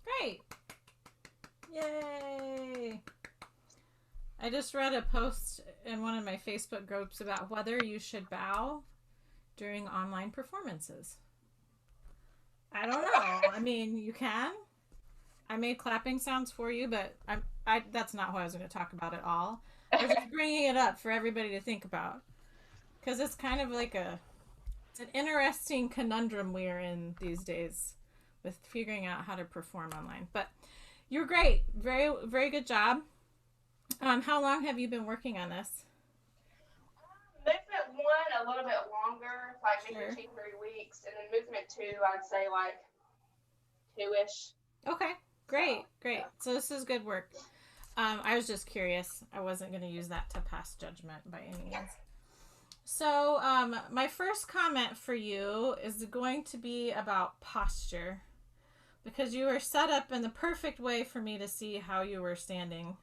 Great. Yay. I just read a post in one of my Facebook groups about whether you should bow during online performances. I don't know. I mean, you can. I made clapping sounds for you, but that's not what I was going to talk about at all. I was just bringing it up for everybody to think about. Because it's kind of like it's an interesting conundrum we're in these days with figuring out how to perform online. But you're great. Very, very good job. How long have you been working on this? Movement 1, a little bit longer, like maybe 2-3 weeks, and then movement 2, I'd say like 2-ish. Okay, great, great. So this is good work. I was just curious. I wasn't going to use that to pass judgment by any means. So my first comment for you is going to be about posture, because you were set up in the perfect way for me to see how you were standing.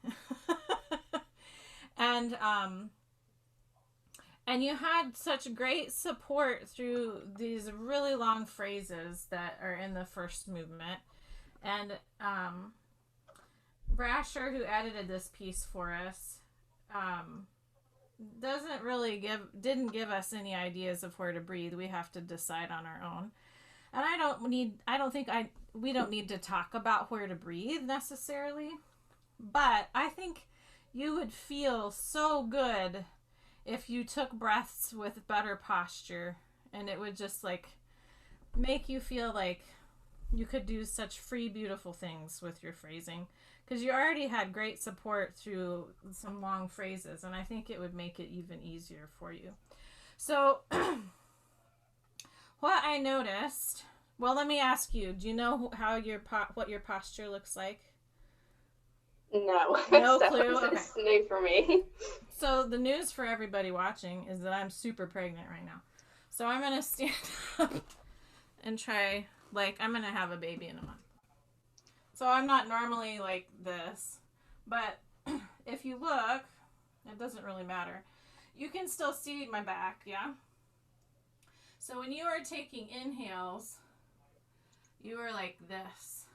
And you had such great support through these really long phrases that are in the first movement. And Brasher, who edited this piece for us, didn't give us any ideas of where to breathe. We have to decide on our own. And we don't need to talk about where to breathe necessarily, but I think you would feel so good if you took breaths with better posture, and it would just like make you feel like you could do such free, beautiful things with your phrasing, because you already had great support through some long phrases, and I think it would make it even easier for you. So what I noticed, well, let me ask you, do you know how what your posture looks like? No. No clue? Okay. It's new for me. So the news for everybody watching is that I'm super pregnant right now. So I'm going to stand up and try, like, I'm going to have a baby in a month. So I'm not normally like this. But if you look, it doesn't really matter. You can still see my back, yeah? So when you are taking inhales, you are like this.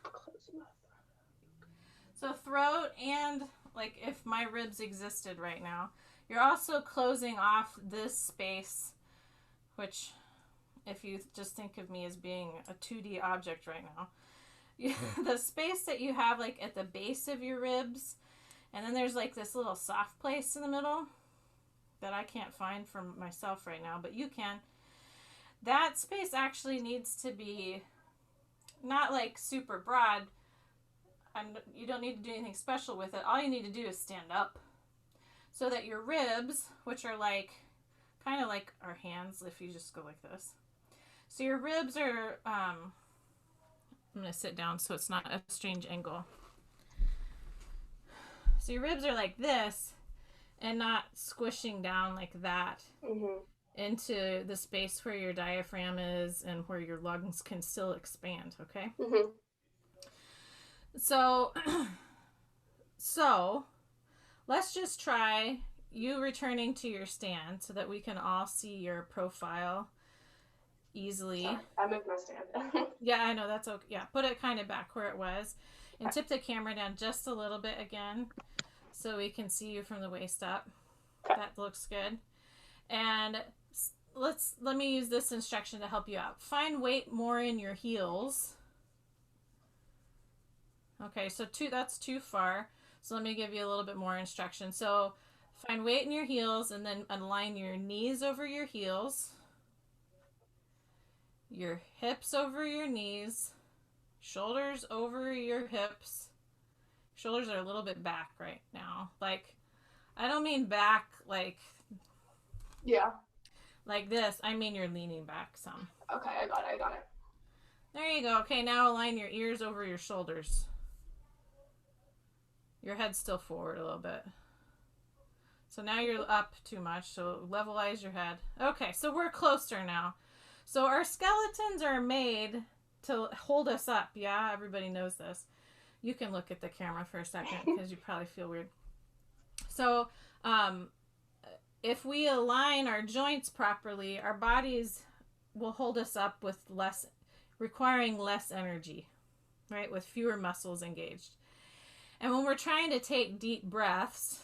So throat, and like if my ribs existed right now, you're also closing off this space, which if you just think of me as being a 2D object right now, the space that you have like at the base of your ribs, and then there's like this little soft place in the middle that I can't find for myself right now, but you can. That space actually needs to be not like super broad. You don't need to do anything special with it. All you need to do is stand up so that your ribs, which are like kind of like our hands if you just go like this. So your ribs are, I'm going to sit down so it's not a strange angle. So your ribs are like this and not squishing down like that into the space where your diaphragm is and where your lungs can still expand, okay? Mm-hmm. So let's just try you returning to your stand so that we can all see your profile easily. Sorry, I moved my stand. Yeah, I know, that's okay. Yeah, put it kind of back where it was. And tip the camera down just a little bit again so we can see you from the waist up. That looks good. And let me use this instruction to help you out. Find weight more in your heels. Okay, so that's too far. So let me give you a little bit more instruction. So find weight in your heels and then align your knees over your heels, your hips over your knees, shoulders over your hips. Shoulders are a little bit back right now. Like, I don't mean back like like this. I mean you're leaning back some. Okay, I got it. There you go. Okay, now align your ears over your shoulders. Your head's still forward a little bit. So now you're up too much, so levelize your head. Okay, so we're closer now. So our skeletons are made to hold us up. Yeah, everybody knows this. You can look at the camera for a second because you probably feel weird. So if we align our joints properly, our bodies will hold us up with requiring less energy, right? With fewer muscles engaged. And when we're trying to take deep breaths,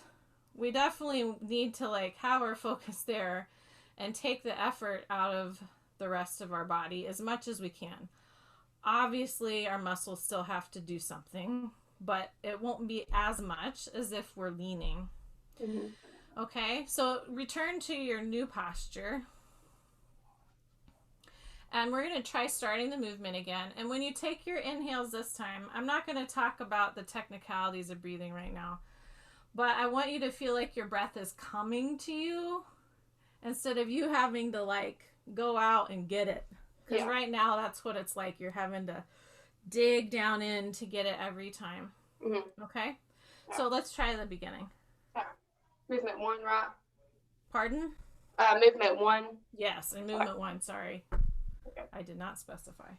we definitely need to like have our focus there and take the effort out of the rest of our body as much as we can. Obviously, our muscles still have to do something, but it won't be as much as if we're leaning. Mm-hmm. Okay, so return to your new posture. And we're going to try starting the movement again. And when you take your inhales this time, I'm not going to talk about the technicalities of breathing right now, but I want you to feel like your breath is coming to you instead of you having to like go out and get it. Because right now that's what it's like. You're having to dig down in to get it every time. Mm-hmm. Okay? Yeah. So let's try the beginning. Yeah. Movement 1, right? Pardon? Movement 1. Yes, and movement 1, sorry. Okay. I did not specify.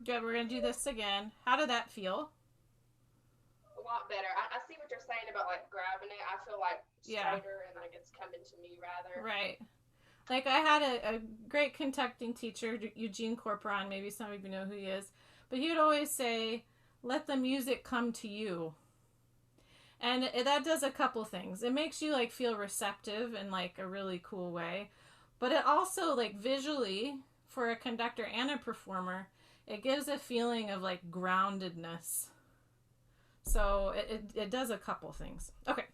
Good, we're going to do this again. How did that feel? A lot better. I see what you're saying about like grabbing it. I feel like straighter and like it's coming to me rather. Right. Like I had a great conducting teacher, Eugene Corporon, maybe some of you know who he is, but he would always say, let the music come to you. And that does a couple things. It makes you like feel receptive in like a really cool way, but it also like visually for a conductor and a performer, it gives a feeling of like groundedness. So it does a couple things. Okay,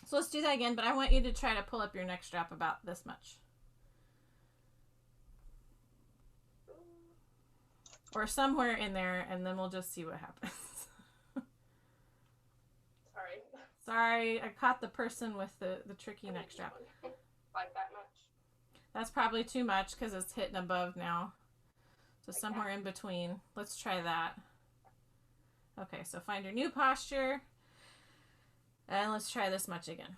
so let's do that again, but I want you to try to pull up your neck strap about this much. Or somewhere in there, and then we'll just see what happens. Sorry, I caught the person with the tricky neck strap. Like that much? That's probably too much because it's hitting above now. So like somewhere in between. Let's try that. Okay, so find your new posture. And let's try this much again.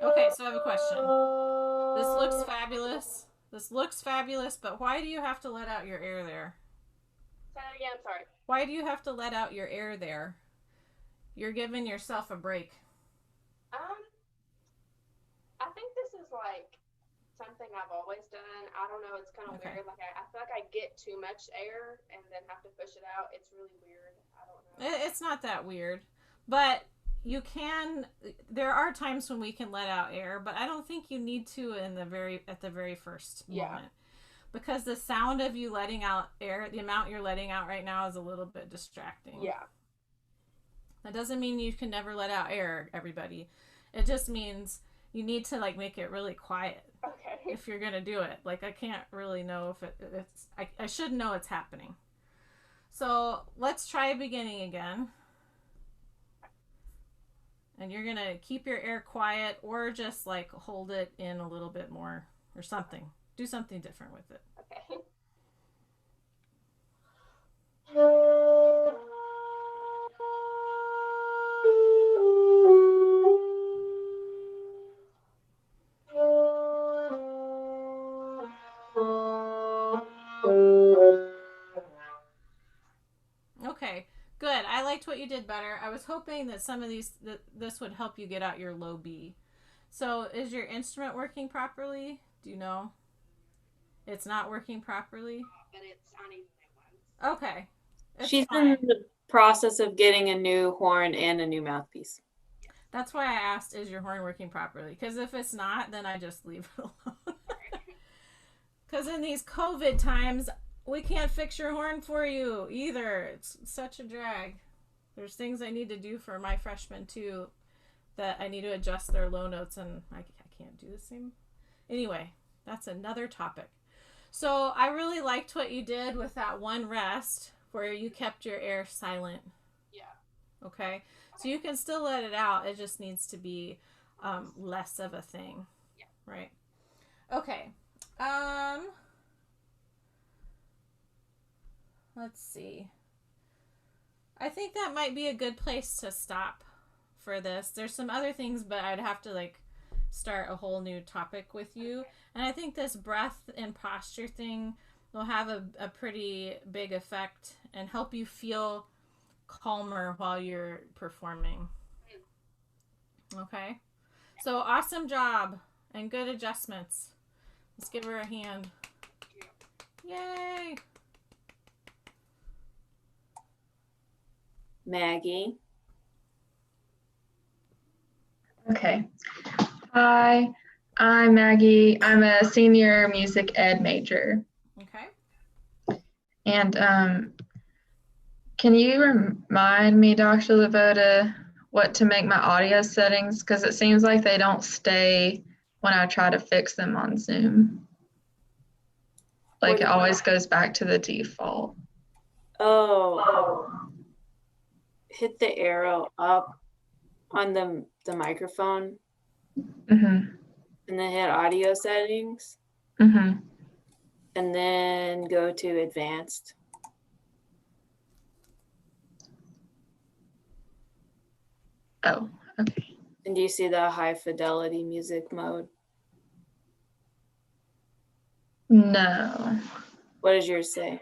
Okay, so I have a question. This looks fabulous. This looks fabulous, but why do you have to let out your air there? Say that again, I'm sorry. Why do you have to let out your air there? You're giving yourself a break. I think this is like something I've always done. I don't know, it's kind of weird. Like I feel like I get too much air and then have to push it out. It's really weird. I don't know. It's not that weird, but you can. There are times when we can let out air, but I don't think you need to at the very first moment, because the sound of you letting out air, the amount you're letting out right now, is a little bit distracting. Yeah. That doesn't mean you can never let out air, everybody. It just means you need to like make it really quiet. Okay. If you're gonna do it, like I can't really know if it's. I should know it's happening. So let's try beginning again. And you're going to keep your air quiet or just like hold it in a little bit more. or something. Do something different with it. Okay. Okay, good. I liked what you did better. I was hoping that some of this would help you get out your low B. So, is your instrument working properly? Do you know? It's not working properly? But I need new ones. Okay. It's She's fine. in the process of getting a new horn and a new mouthpiece. That's why I asked, is your horn working properly? Because if it's not, then I just leave it alone. Because in these COVID times, we can't fix your horn for you either. It's such a drag. There's things I need to do for my freshmen too, that I need to adjust their low notes, and I can't do the same. Anyway, that's another topic. So I really liked what you did with that one rest where you kept your air silent. Yeah. Okay. So you can still let it out. It just needs to be less of a thing. Yeah. Right. Okay. Let's see. I think that might be a good place to stop for this. There's some other things, but I'd have to start a whole new topic with you. And I think this breath and posture thing will have a pretty big effect and help you feel calmer while you're performing. Okay? So awesome job and good adjustments. Let's give her a hand. Yay! Maggie. Okay. Hi, I'm Maggie. I'm a senior music ed major. Okay. And can you remind me, Dr. Lavoda, what to make my audio settings? Because it seems like they don't stay when I try to fix them on Zoom. Like it always goes back to the default. Oh. Hit the arrow up on the microphone. Mm-hmm. And then hit audio settings. Mm-hmm. And then go to advanced. Oh, okay. And do you see the high fidelity music mode? No. What does yours say?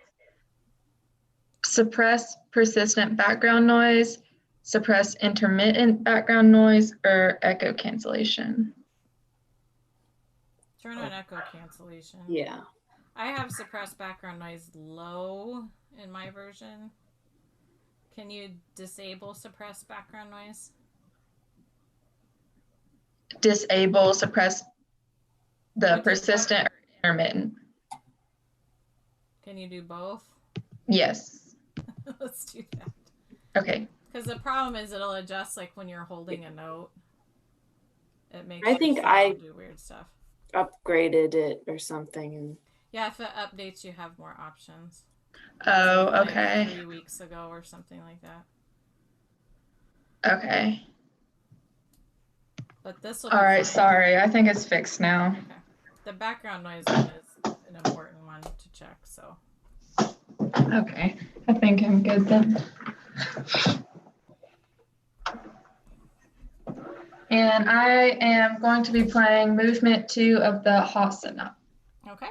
Suppress persistent background noise, suppress intermittent background noise, or echo cancellation. Turn on echo cancellation. Yeah. I have suppressed background noise low in my version. Can you disable suppressed background noise? Disable, suppress the persistent or intermittent. Can you do both? Yes. Let's do that. Okay. Because the problem is it'll adjust when you're holding a note. It makes I think do weird stuff. Upgraded it or something. And yeah, if it updates, you have more options. Oh, okay. 3 weeks ago or something like that. Okay. But this will. All right. Sorry, I think it's fixed now. Okay. The background noise one is an important one to check. So. Okay. I think I'm good then. And I am going to be playing movement 2 of the Hasana. Okay.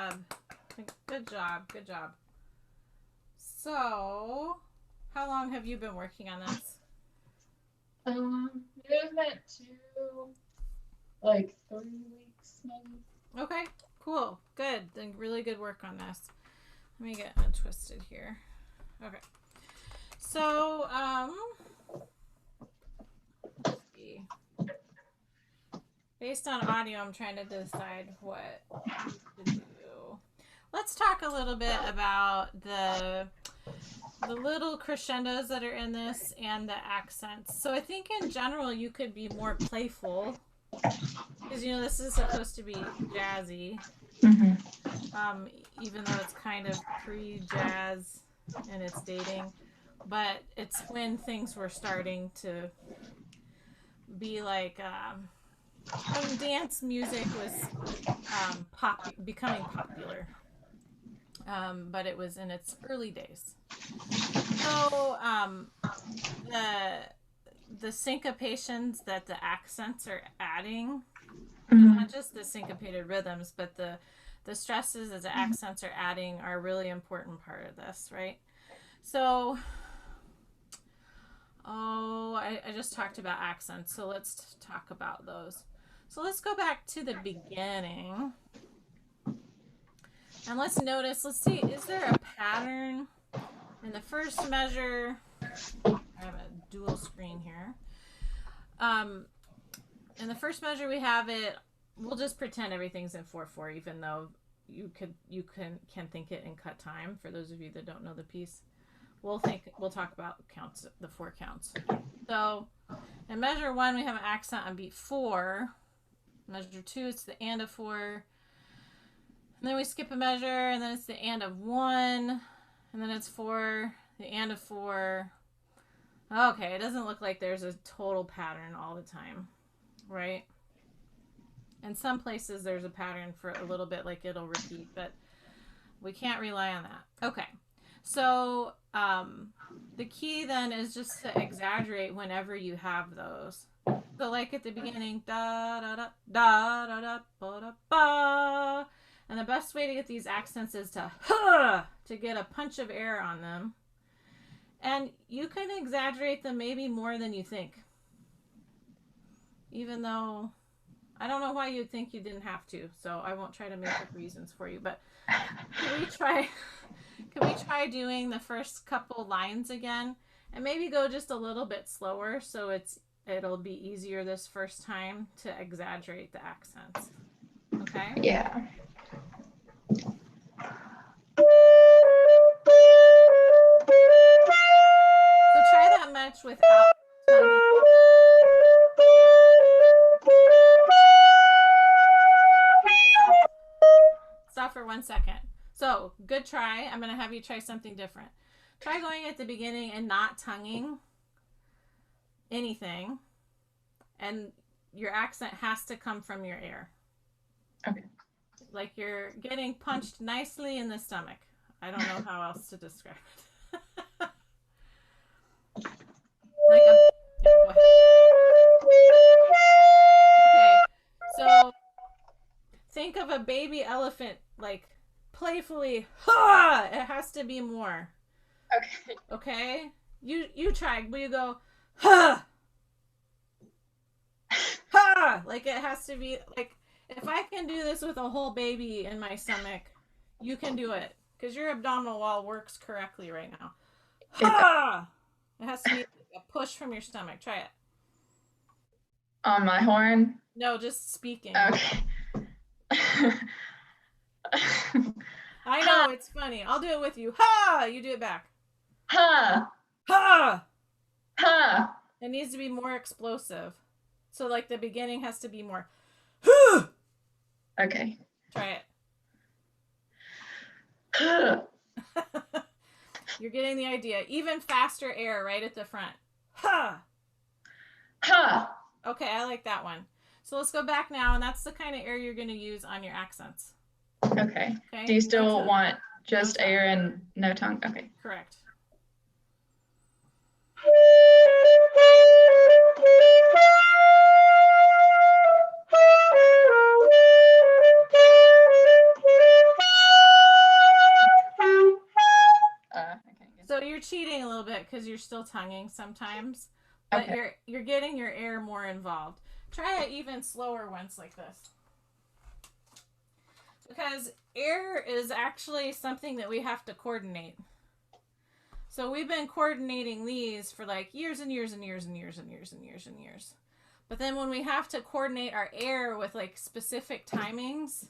job. Good job. Good job. So, how long have you been working on this? Movement to like 3 weeks maybe. Okay, cool. Good. Then really good work on this. Let me get untwisted here. Okay. So, let's see. Based on audio, I'm trying to decide what to do. Let's talk a little bit about the little crescendos that are in this and the accents. So I think in general you could be more playful because you know this is supposed to be jazzy, even though it's kind of pre-jazz and it's dating, but it's when things were starting to be like when dance music was becoming popular, but it was in its early days. So the syncopations that the accents are adding, not just the syncopated rhythms, but the stresses that the accents are adding are a really important part of this, right? So, I just talked about accents, so let's talk about those. So let's go back to the beginning. And let's notice, let's see, is there a pattern in the first measure? I have a dual screen here. In the first measure we have it, we'll just pretend everything's in 4/4, even though you can think it in cut time. For those of you that don't know the piece, we'll talk about counts, the 4 counts. So in measure 1 we have an accent on beat 4. Measure 2 it's the and of 4. And then we skip a measure, and then it's the and of 1, and then it's 4, the and of 4. Okay, it doesn't look like there's a total pattern all the time, right? In some places there's a pattern for a little bit, like it'll repeat, but we can't rely on that. Okay, so the key then is just to exaggerate whenever you have those. So like at the beginning, da da da da da da ba da ba. And the best way to get these accents is to get a punch of air on them. And you can exaggerate them maybe more than you think. Even though I don't know why you'd think you didn't have to, so I won't try to make up reasons for you. But can we try doing the first couple lines again? And maybe go just a little bit slower so it'll be easier this first time to exaggerate the accents. Okay? Yeah. So try that much without tonguing. Stop for 1 second. So, good try. I'm going to have you try something different. Try going at the beginning and not tonguing anything. And your accent has to come from your air. Okay. Like you're getting punched nicely in the stomach. I don't know how else to describe it. Like a... Yeah, go ahead. Okay, so think of a baby elephant, like playfully, ha! It has to be more. Okay. Okay? You try. Will you go, ha! Ha! Like it has to be, like, if I can do this with a whole baby in my stomach, you can do it. Because your abdominal wall works correctly right now. Ha! It has to be a push from your stomach. Try it. On my horn? No, just speaking. Okay. I know, it's funny. I'll do it with you. Ha! You do it back. Ha! Ha! Ha! It needs to be more explosive. So, like, the beginning has to be more. Okay. Try it. Ha! You're getting the idea. Even faster air right at the front. Ha! Ha! Okay, I like that one. So let's go back now, and that's the kind of air you're going to use on your accents. Okay. Okay? Do you still No want just No tongue. air and no tongue? Okay. Correct. cheating a little bit because you're still tonguing sometimes, but Okay. you're getting your air more involved. Try it even slower once like this. Because air is actually something that we have to coordinate. So we've been coordinating these for like years and years and years and years and years and years and years. But then when we have to coordinate our air with like specific timings,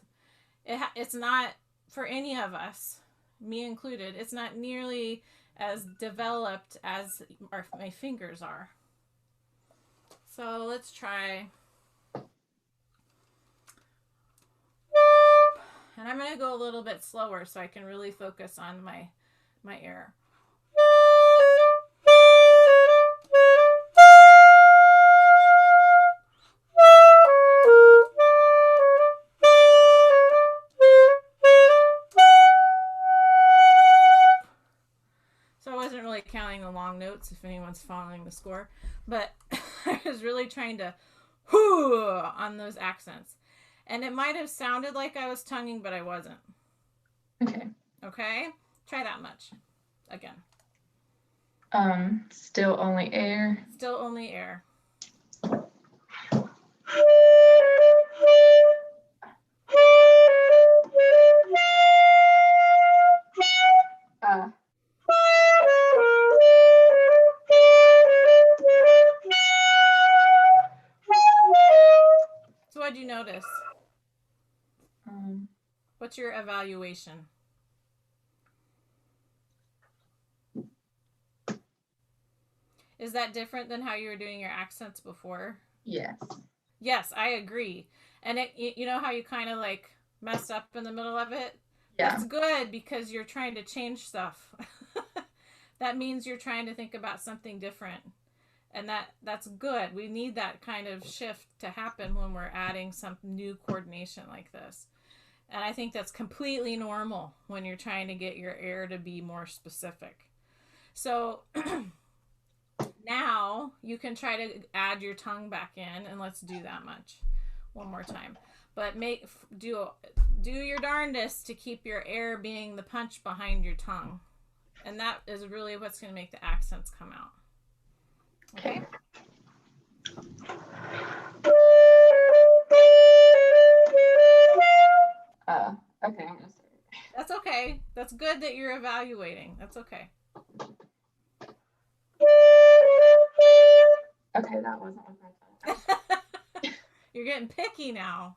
it's not for any of us, me included, it's not nearly as developed as my fingers are. So let's try. And I'm going to go a little bit slower so I can really focus on my air. So I wasn't really counting the long notes if anyone's following the score, but I was really trying to whoo on those accents. And it might have sounded like I was tonguing, but I wasn't. Okay. Okay? Try that much. Again. Still only air. Still only air. So what'd you notice? What's your evaluation? Is that different than how you were doing your accents before? Yes. Yes, I agree. And you know how you kind of like messed up in the middle of it? Yeah. That's good because you're trying to change stuff. That means you're trying to think about something different. And that's good. We need that kind of shift to happen when we're adding some new coordination like this. And I think that's completely normal when you're trying to get your air to be more specific. So now you can try to add your tongue back in, and let's do that much one more time. But do your darndest to keep your air being the punch behind your tongue. And that is really what's going to make the accents come out. Okay? Okay, I'm gonna start. That's okay. That's good that you're evaluating. That's okay. Okay, that wasn't what I thought. You're getting picky now.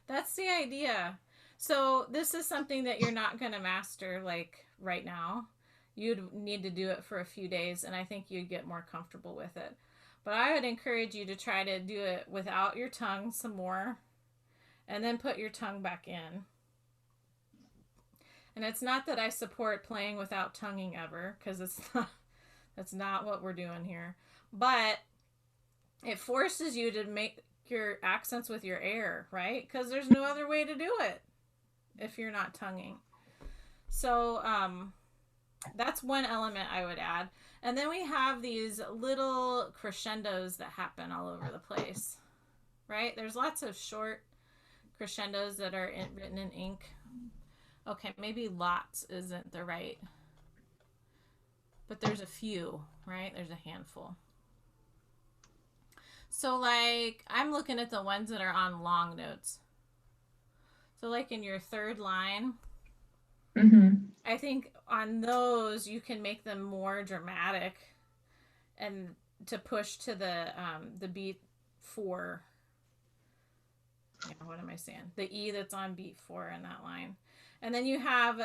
That's the idea. So this is something that you're not going to master like right now. You'd need to do it for a few days, and I think you'd get more comfortable with it. But I would encourage you to try to do it without your tongue some more, and then put your tongue back in. And it's not that I support playing without tonguing ever, because that's not what we're doing here. But it forces you to make your accents with your air, right? Because there's no other way to do it if you're not tonguing. So that's one element I would add. And then we have these little crescendos that happen all over the place, right? There's lots of short crescendos that are written in ink. Okay, maybe lots isn't the right, but there's a few, right? There's a handful. So like, I'm looking at the ones that are on long notes. So like in your third line, I think on those you can make them more dramatic and to push to the beat 4. Yeah, what am I saying? The E that's on beat 4 in that line. And then you have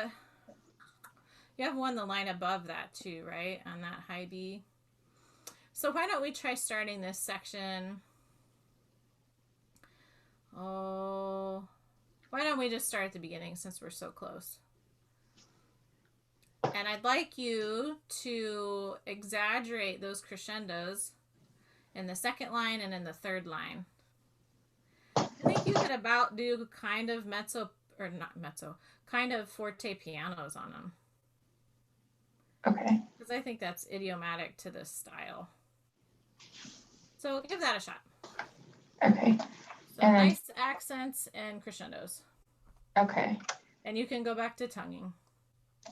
one the line above that too, right? On that high B. So why don't we try starting this section? Oh, why don't we just start at the beginning since we're so close? And I'd like you to exaggerate those crescendos in the second line and in the third line. I think you could about do kind of mezzo, or not mezzo, kind of forte pianos on them. Okay. Because I think that's idiomatic to this style. So give that a shot. Okay. So And then, nice accents and crescendos. okay. And you can go back to tonguing.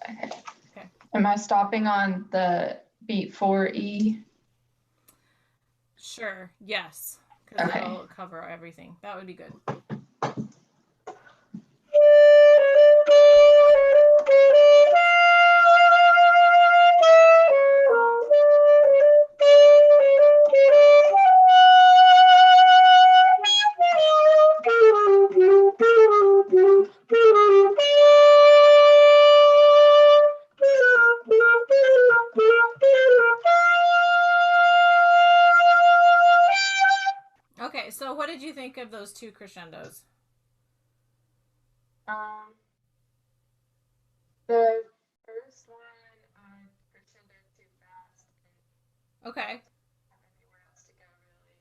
Okay. Okay. Am I stopping on the beat 4E? Sure. Yes. Because Okay. that'll cover everything. That would be good. Okay, so what did you think of those two crescendos? The first one, crescendoed too fast. Okay. Have anywhere else to go really.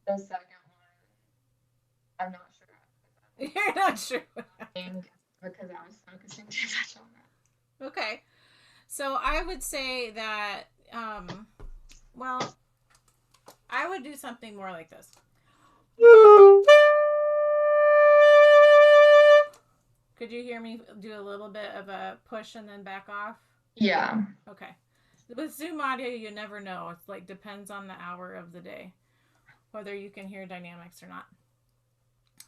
And the second one, I'm not sure. You're not sure. Because I was focusing too much on that. Okay. So I would say that, well, I would do something more like this. Could you hear me do a little bit of a push and then back off? Yeah. Okay. With Zoom audio, you never know. It's like depends on the hour of the day, whether you can hear dynamics or not.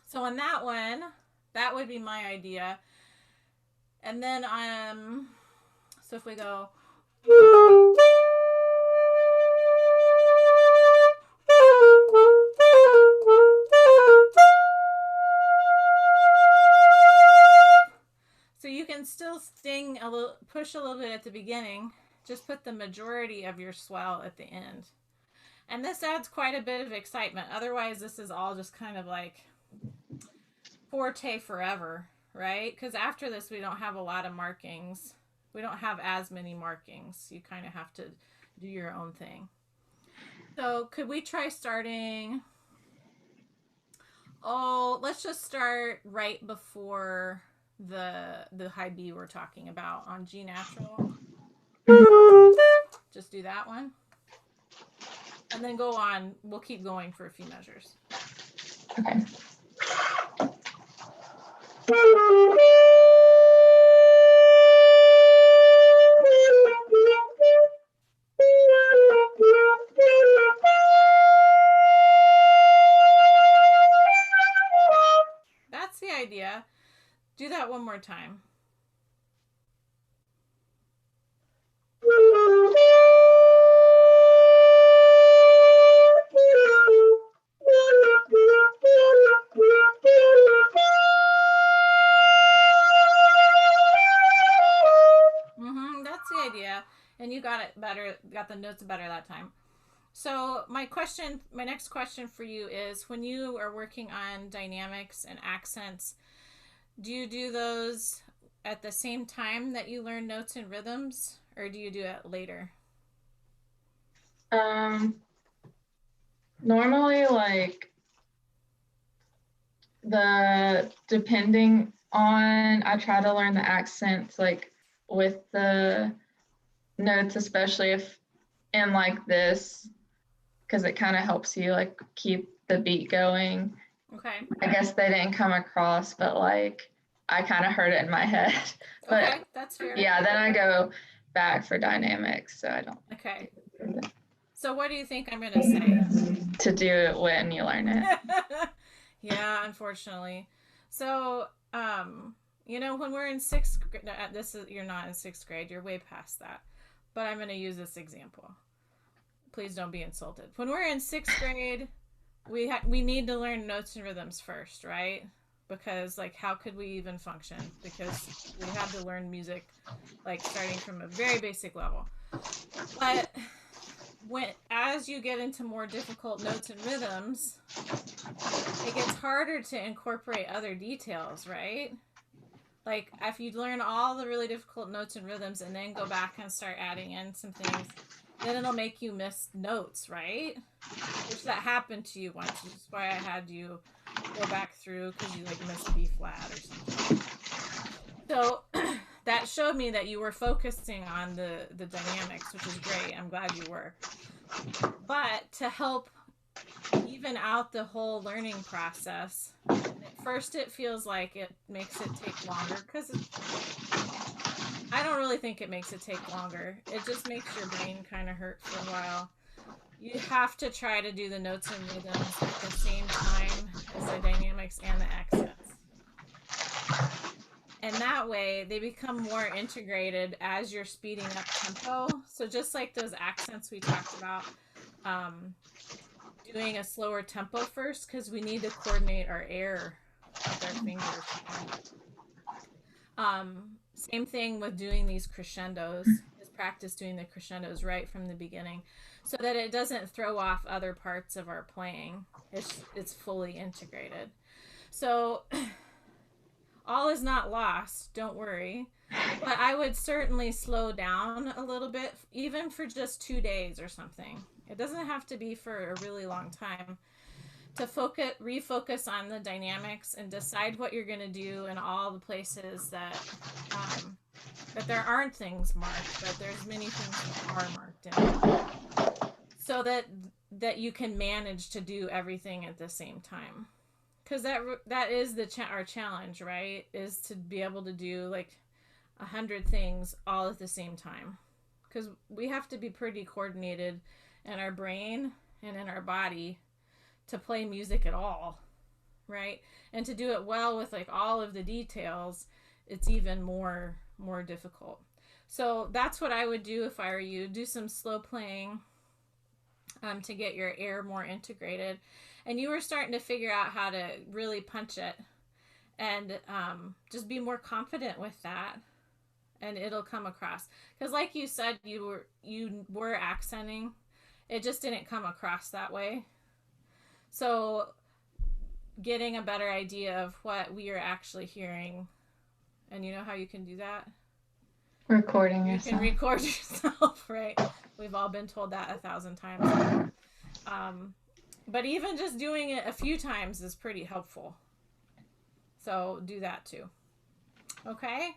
So on that one, that would be my idea. And then, so if we go. So you can still sting a little, push a little bit at the beginning. Just put the majority of your swell at the end. And this adds quite a bit of excitement. Otherwise, this is all just kind of like forte forever, right? Because after this, we don't have a lot of markings. We don't have as many markings. You kind of have to do your own thing. So could we try starting? Oh, let's just start right before the high B we're talking about on G natural. Just do that one. And then go on. We'll keep going for a few measures. Okay. That's the idea. Do that one more time. That's the idea. And you got it better, got the notes better that time. So my next question for you is, when you are working on dynamics and accents, do you do those at the same time that you learn notes and rhythms, or do you do it later? Normally, like, depending on, I try to learn the accents, like, with the notes, especially if in like this, because it kind of helps you like keep the beat going. Okay. I guess they didn't come across, but like I kind of heard it in my head. But okay, that's fair. Yeah, then I go back for dynamics, so I don't. Okay. So what do you think I'm gonna say? To do it when you learn it. Yeah, unfortunately. So, when we're in sixth grade, you're not in sixth grade, you're way past that. But I'm going to use this example. Please don't be insulted. When we're in sixth grade, we need to learn notes and rhythms first, right? Because, like, how could we even function? Because we had to learn music, like, starting from a very basic level. But as you get into more difficult notes and rhythms, it gets harder to incorporate other details, right? Like, if you learn all the really difficult notes and rhythms and then go back and start adding in some things, then it'll make you miss notes, right? Which that happened to you once, which is why I had you go back through, because you, like, missed B flat or something. So that showed me that you were focusing on the dynamics, which is great. I'm glad you were. But to help even out the whole learning process, at first it feels like it makes it take longer, because I don't really think it makes it take longer. It just makes your brain kind of hurt for a while. You have to try to do the notes and rhythms at the same time as the dynamics and the accents. And that way they become more integrated as you're speeding up tempo. So just like those accents we talked about, doing a slower tempo first, because we need to coordinate our air with our fingers. Same thing with doing these crescendos, is practice doing the crescendos right from the beginning, so that it doesn't throw off other parts of our playing. It's fully integrated. So all is not lost, don't worry. But I would certainly slow down a little bit, even for just 2 days or something. It doesn't have to be for a really long time, to refocus on the dynamics and decide what you're going to do in all the places that there aren't things marked, but there's many things that are marked in, so that you can manage to do everything at the same time. Because that is our challenge, right? Is to be able to do like 100 things all at the same time. Because we have to be pretty coordinated in our brain and in our body to play music at all, right? And to do it well with like all of the details, it's even more difficult. So that's what I would do if I were you. Do some slow playing to get your air more integrated. And you were starting to figure out how to really punch it, and just be more confident with that, and it'll come across. Because like you said, you were accenting. It just didn't come across that way. So getting a better idea of what we are actually hearing, and you know how you can do that? Recording yourself. You can record yourself, right? We've all been told that 1,000 times. But even just doing it a few times is pretty helpful. So do that too. Okay?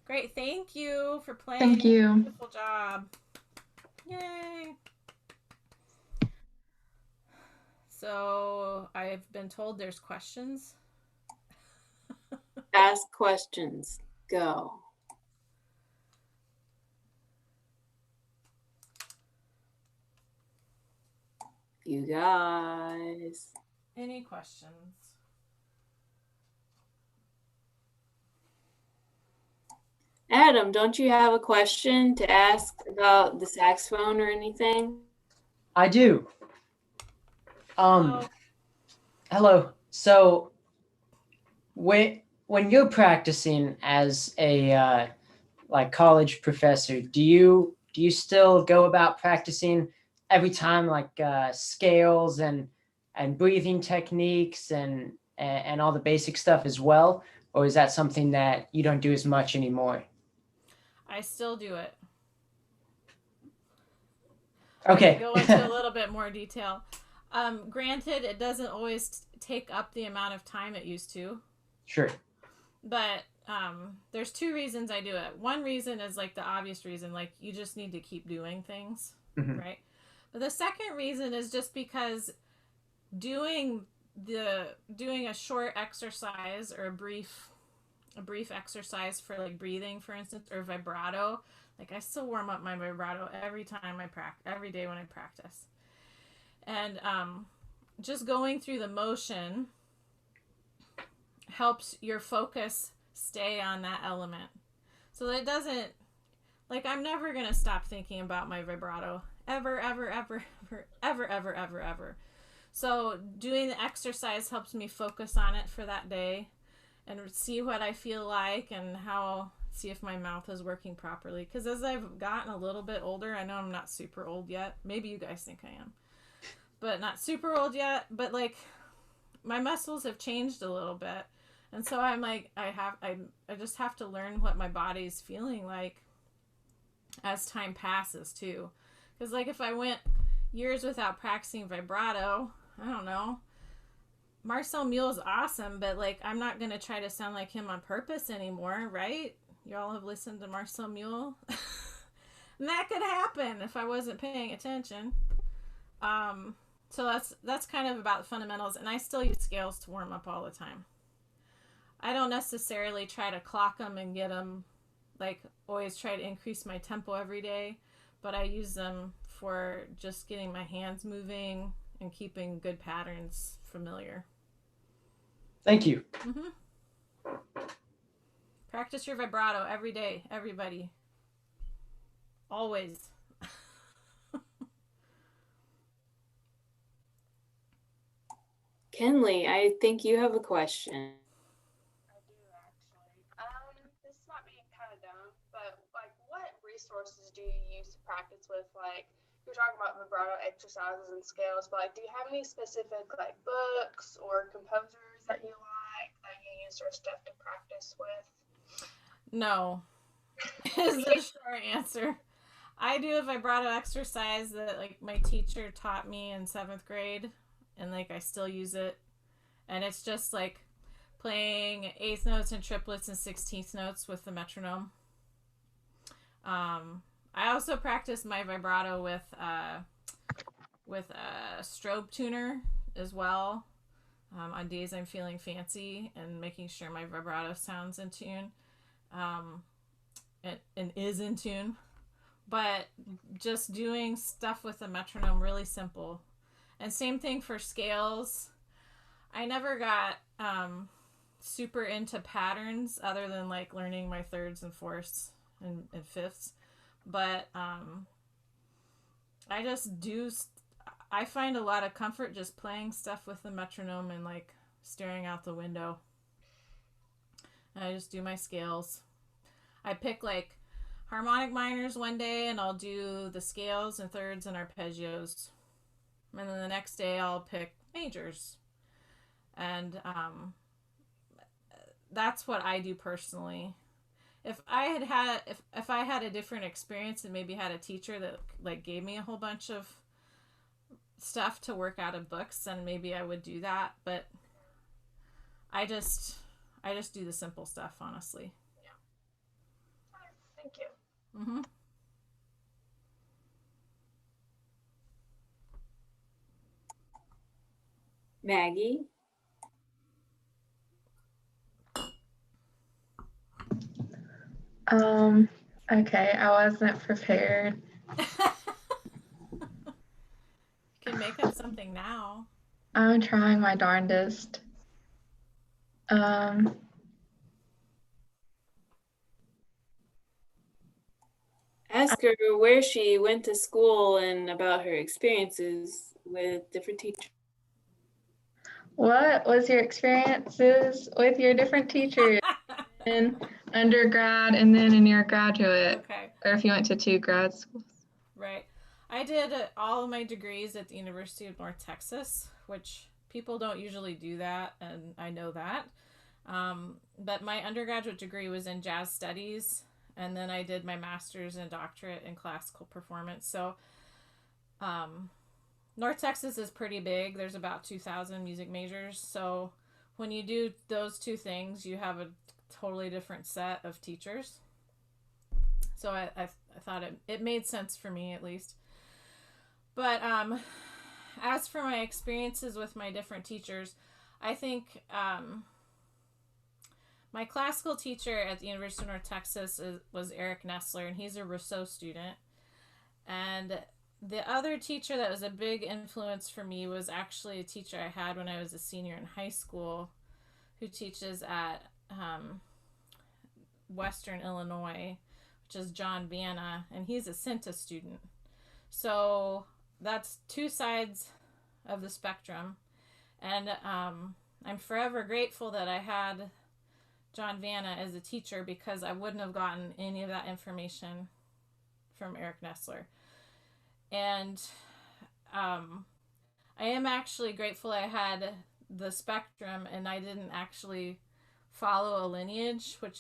Great. Thank you for playing. Thank you. Beautiful job. Yay. So I've been told there's questions. Ask questions. Go. You guys. Any questions? Adam, don't you have a question to ask about the saxophone or anything? I do. Hello. So when you're practicing as a like college professor, do you still go about practicing every time like scales and breathing techniques and all the basic stuff as well, or is that something that you don't do as much anymore? I still do it. Okay. Go into a little bit more detail. Granted, it doesn't always take up the amount of time it used to. Sure. But there's 2 reasons I do it. One reason is like the obvious reason, like you just need to keep doing things, right? But the second reason is just because doing a short exercise or a brief exercise for like breathing, for instance, or vibrato. Like I still warm up my vibrato every day when I practice. And just going through the motion helps your focus stay on that element. So that it doesn't, like I'm never going to stop thinking about my vibrato. Ever. So doing the exercise helps me focus on it for that day and see what I feel like and see if my mouth is working properly. Because as I've gotten a little bit older, I know I'm not super old yet. Maybe you guys think I am. But not super old yet. But like my muscles have changed a little bit. And so I'm like, I just have to learn what my body's feeling like as time passes too. Because like if I went years without practicing vibrato, I don't know. Marcel Mule's awesome, but like I'm not going to try to sound like him on purpose anymore, right? y'all have listened to Marcel Mule. And that could happen if I wasn't paying attention. So that's kind of about the fundamentals, and I still use scales to warm up all the time. I don't necessarily try to clock them and get them, like always try to increase my tempo every day, but I use them for just getting my hands moving and keeping good patterns familiar. Thank you. Mm-hmm. Practice your vibrato every day, everybody. Always. Kenley, I think you have a question. I do actually. This might be kind of dumb, but like, what resources do you use to practice with? Like, you're talking about vibrato exercises and scales, but like, do you have any specific like books or composers that you like that you use or stuff to practice with? No, is the short answer. I do a vibrato exercise that like my teacher taught me in 7th grade, and like I still use it, and it's just like playing 8th notes and triplets and 16th notes with the metronome. I also practice my vibrato with a strobe tuner as well, on days I'm feeling fancy and making sure my vibrato sounds in tune, and is in tune. But just doing stuff with the metronome, really simple. And same thing for scales. I never got super into patterns other than like learning my thirds and fourths and fifths. But I find a lot of comfort just playing stuff with the metronome and like staring out the window. And I just do my scales. I pick like harmonic minors one day, and I'll do the scales and thirds and arpeggios. And then the next day I'll pick majors. And that's what I do personally. If I had a different experience and maybe had a teacher that like gave me a whole bunch of stuff to work out of books, then maybe I would do that. But I just do the simple stuff, honestly. Yeah. Thank you. Mm-hmm. Maggie? Okay, I wasn't prepared. You can make up something now. I'm trying my darndest. Ask her where she went to school and about her experiences with different teachers. What was your experiences with your different teachers in undergrad and then in your graduate? Okay. Or if you went to 2 grad schools. Right. I did all of my degrees at the University of North Texas, which people don't usually do that, and I know that. But my undergraduate degree was in jazz studies, and then I did my master's and doctorate in classical performance. So North Texas is pretty big. There's about 2,000 music majors. So when you do those two things, you have a totally different set of teachers. So I thought it made sense for me, at least. But as for my experiences with my different teachers, I think my classical teacher at the University of North Texas was Eric Nessler, and he's a Rousseau student. And the other teacher that was a big influence for me was actually a teacher I had when I was a senior in high school, who teaches at Western Illinois, which is John Vanna, and he's a Cinta student. So that's two sides of the spectrum. And I'm forever grateful that I had John Vanna as a teacher, because I wouldn't have gotten any of that information from Eric Nessler. And I am actually grateful I had the spectrum and I didn't actually follow a lineage, which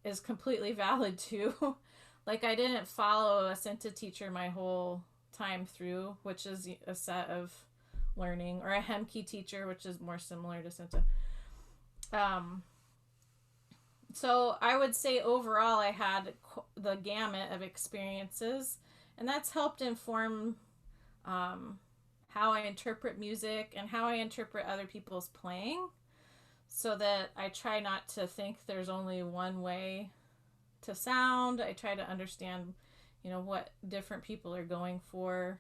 is completely valid too. Like, I didn't follow a Cinta teacher my whole time through, which is a set of learning, or a Hemke teacher, which is more similar to Cinta. So I would say overall I had the gamut of experiences, and that's helped inform how I interpret music and how I interpret other people's playing, so that I try not to think there's only one way to sound. I try to understand, what different people are going for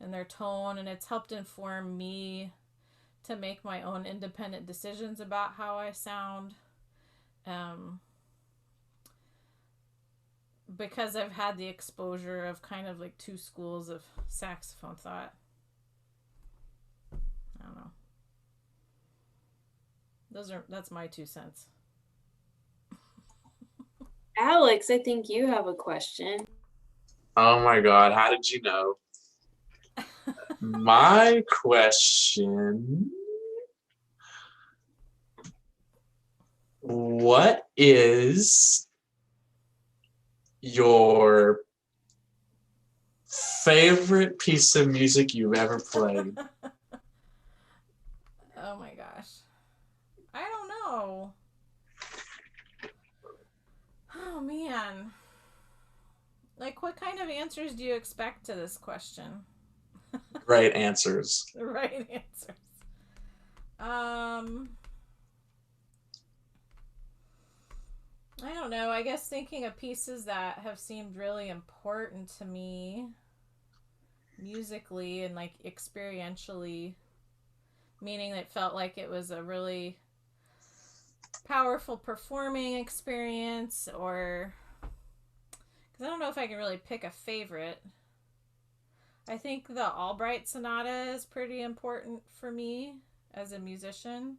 and their tone, and it's helped inform me to make my own independent decisions about how I sound. Because I've had the exposure of kind of like two schools of saxophone thought. I don't know. That's my 2 cents. Alex, I think you have a question. Oh my God, how did you know? My question, what is your favorite piece of music you've ever played? Oh my gosh. I don't know. Oh man. Like, what kind of answers do you expect to this question? Right answers. The right answers. I don't know. I guess thinking of pieces that have seemed really important to me musically and like experientially, meaning it felt like it was a really powerful performing experience, or because I don't know if I can really pick a favorite. I think the Albright Sonata is pretty important for me as a musician.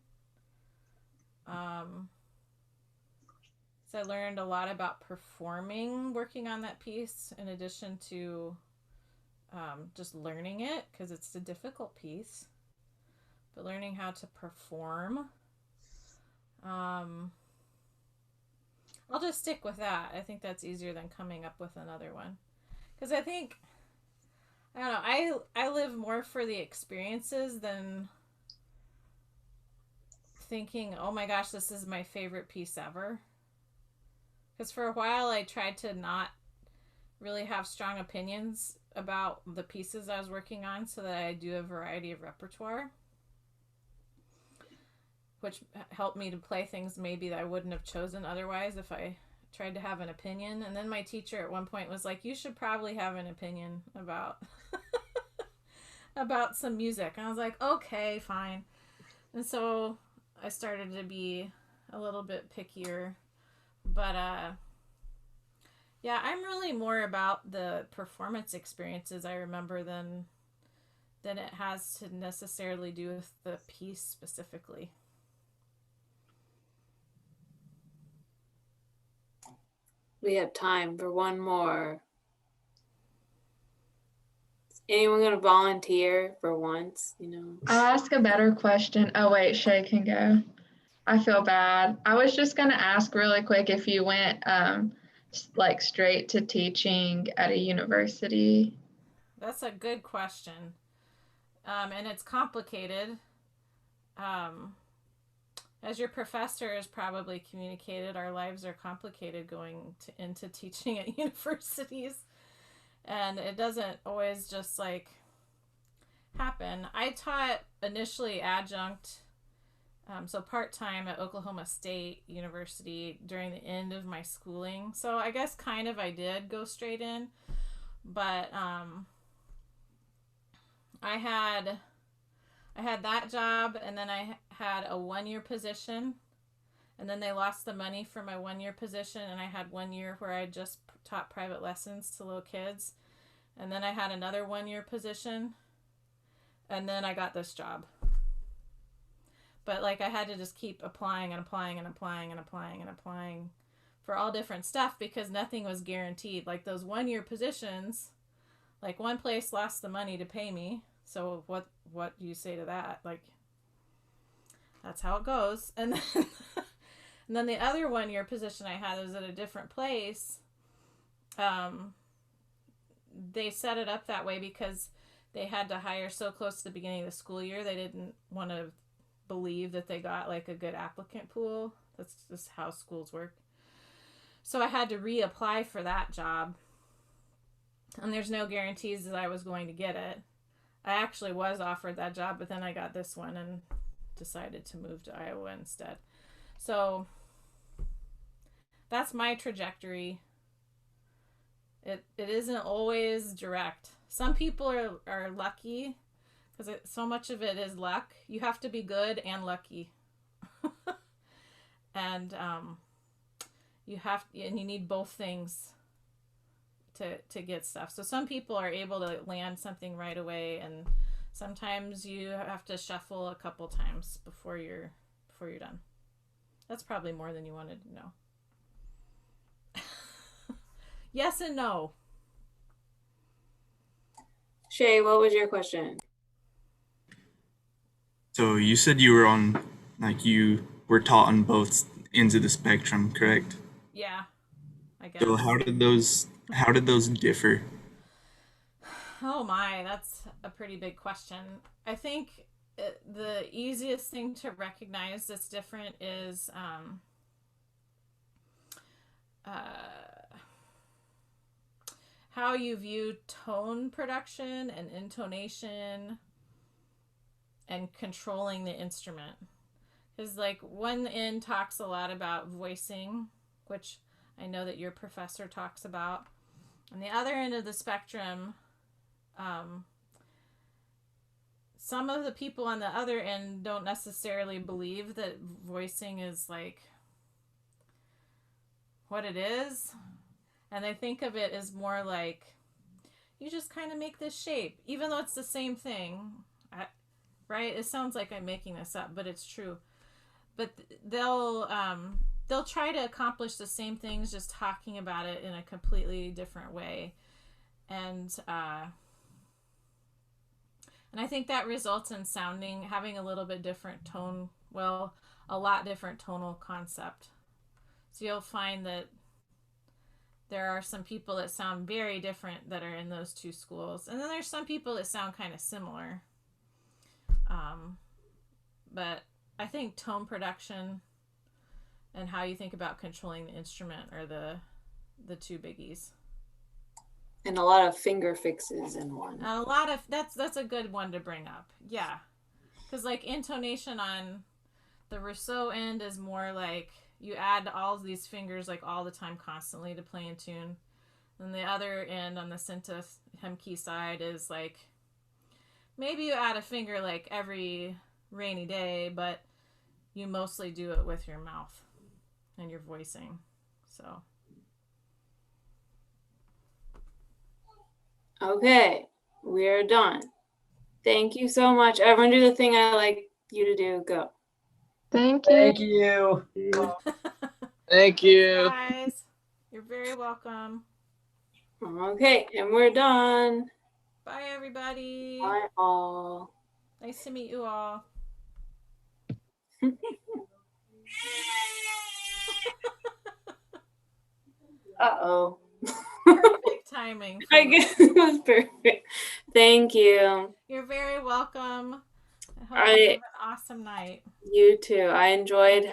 So I learned a lot about performing working on that piece, in addition to just learning it, because it's a difficult piece. But learning how to perform. I'll just stick with that. I think that's easier than coming up with another one. Because I think, I don't know, I live more for the experiences than thinking, oh my gosh, this is my favorite piece ever. Because for a while I tried to not really have strong opinions about the pieces I was working on, so that I do a variety of repertoire, which helped me to play things maybe that I wouldn't have chosen otherwise if I tried to have an opinion. And then my teacher at one point was like, you should probably have an opinion about about some music. And I was like, okay, fine. And so I started to be a little bit pickier. But yeah, I'm really more about the performance experiences I remember than it has to necessarily do with the piece specifically. We have time for one more. Is anyone going to volunteer for once? I'll ask a better question. Oh, wait, Shay can go. I feel bad. I was just going to ask really quick if you went like straight to teaching at a university. That's a good question. And it's complicated. As your professor has probably communicated, our lives are complicated going into teaching at universities. And it doesn't always just like happen. I taught initially adjunct, so part-time at Oklahoma State University during the end of my schooling. So I guess kind of I did go straight in. But I had that job, and then I had a 1-year position, and then they lost the money for my 1-year position, and I had 1 year where I just taught private lessons to little kids, and then I had another 1-year position, and then I got this job. But like I had to just keep applying and applying and applying and applying and applying for all different stuff, because nothing was guaranteed. Like those 1-year positions, like one place lost the money to pay me. So what do you say to that? Like, that's how it goes. And then the other 1-year position I had was at a different place. They set it up that way because they had to hire so close to the beginning of the school year. They didn't want to believe that they got like a good applicant pool. That's just how schools work. So I had to reapply for that job. And there's no guarantees that I was going to get it. I actually was offered that job, but then I got this one and decided to move to Iowa instead. So that's my trajectory. It isn't always direct. Some people are lucky because so much of it is luck. You have to be good and lucky. And you need both things to get stuff. So some people are able to land something right away, and sometimes you have to shuffle a couple times before you're done. That's probably more than you wanted to know. Yes and no. Shay, what was your question? So you said you were on, like, you were taught on both ends of the spectrum, correct? Yeah, I guess. So how did those differ? Oh my, that's a pretty big question. I think the easiest thing to recognize that's different is how you view tone production and intonation and controlling the instrument. Because like one end talks a lot about voicing, which I know that your professor talks about. On the other end of the spectrum, some of the people on the other end don't necessarily believe that voicing is like what it is. And they think of it as more like you just kind of make this shape, even though it's the same thing, right? It sounds like I'm making this up, but it's true. But they'll try to accomplish the same things, just talking about it in a completely different way. And I think that results in having a little bit different tone, well, a lot different tonal concept. So you'll find that there are some people that sound very different that are in those two schools. And then there's some people that sound kind of similar. But I think tone production and how you think about controlling the instrument are the two biggies. And a lot of finger fixes in one. A lot of that's a good one to bring up. Yeah. Because like intonation on the Rousseau end is more like you add all of these fingers like all the time constantly to play in tune. And the other end on the Synteth Hemke side is like maybe you add a finger like every rainy day, but you mostly do it with your mouth and your voicing. So okay, we're done. Thank you so much. Everyone do the thing I like you to do. Go. Thank you. Thank you. Thank you. guys, you're very welcome. Okay, and we're done. Bye everybody. Bye all. Nice to meet you all. Uh-oh. Perfect timing. I guess it was perfect. Thank you. You're very welcome. I hope I- you have an awesome night. You too. I enjoyed how